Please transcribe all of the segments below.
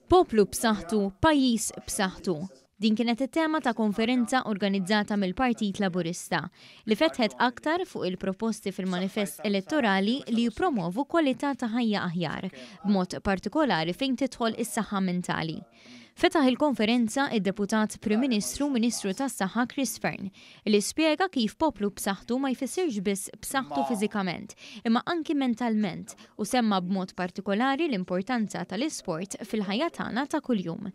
Poplu b'saħħtu, pajjiż b'saħħtu. Din kienet it-tema ta' konferenza organizzata mill-Partit Laburista li fetħet aktar fuq il-proposti fil-manifest elettorali li jippromovu kwalità ta' ħajja aħjar, b'mod partikolari fejn tidħol is-saħħa mentali. Fetaħ il-konferenza id-deputat Prim Ministru Ministru tas-Saħħa Chris Fearn li spjega kif poplu b'saħħtu ma jfissirx biss b'saħħtu fiżikament, imma anki mentalment u semma b'mod partikolari l-importanza tal-isport fil-ħajja tagħna ta' kuljum.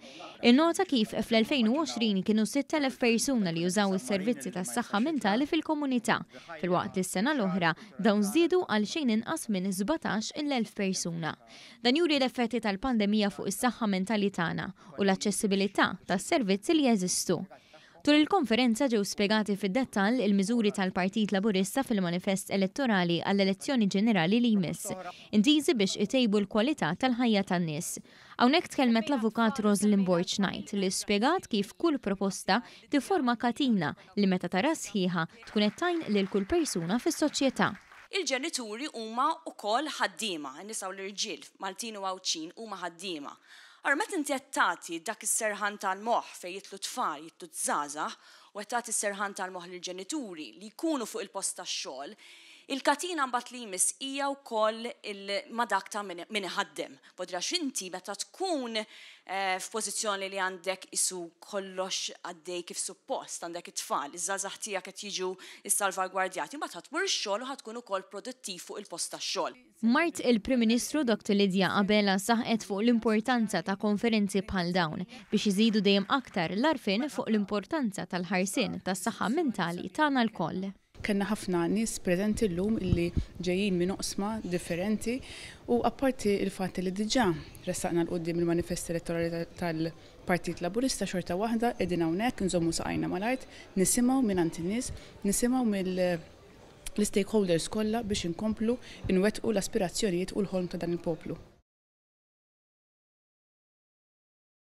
Innota kif fl-2020 kienu 6,000 persuna li jużaw is-servizzi tas-saħħa mentali fil-komunità, filwaqt li s-sena l-oħra dawn żdiedu għal xejn inqas minn 17,000 persuna. Dan juri l-effetti tal-pandemija fuq is-saħħa mentali tagħna u l-aċċessibilità tas-servizzi li jeżistu. Tul il-konferenza ġew spjegati fid-dettall il-miżuri tal-Partit Laburista fil-manifest elettorali għall-elezzjoni ġenerali li jmiss, intiżi biex itejbu l-kwalità tal-ħajja tan-nies. Hawnhekk tkellmet l-avukat Rosalind Borch Knight li spjegat kif kull proposta tifforma katina li meta tara sħiħa tkun qed tgħin lil kull persuna fis-soċjetà. Il-ġenituri huma wkoll ħaddiema, n-nisa u l-irġiel Maltin u Għawċin huma ħaddiema. Meta inti qed tagħti dak is-serħan tal-moħħ fejn jitlu tfal, jitlu żgħażagħ u qed tagħti s-serħan tal-moħħ lill-ġenituri li jkunu fuq il-post tax-xogħol, il-katina mbagħad li jmiss hija wkoll ma' dak ta' min iħaddem. Bodra x'inti meta tkun f'pożizzjoni li għandek isu kollox għaddej kif suppost, għandek it-tfal, iż-żgħażagħ tiegħek qed jiġu s-salvagwardjati, mbagħad ħadmur ix-xogħol u ħadkun ukoll produttiv fuq il-post tax-xogħol. Mart il-Prim Ministru Dr. Lidja Qabela saħqet fuq l-importanza ta' konferenzi bħal dawn biex iżidu dejjem aktar l-arfin fuq l-importanza tal-ħarsien tas-saħħa mentali tagħna lkoll. Kenna ħafna nies preżenti llum illi ġejjin minn oqsma differenti u apparti il-fatt li diġà ressaqna l-qudiem il-manifest elettorali tal-Partit Laburista xorta waħda qegħdin hawnhekk nżommu saqajna mal-art, nisimgħu mingħand in-nies, nisimgħu l-stakeholders kollha biex inkomplu nwettqu l-aspirazzjonijiet u l-ħolm ta' dan il-poplu.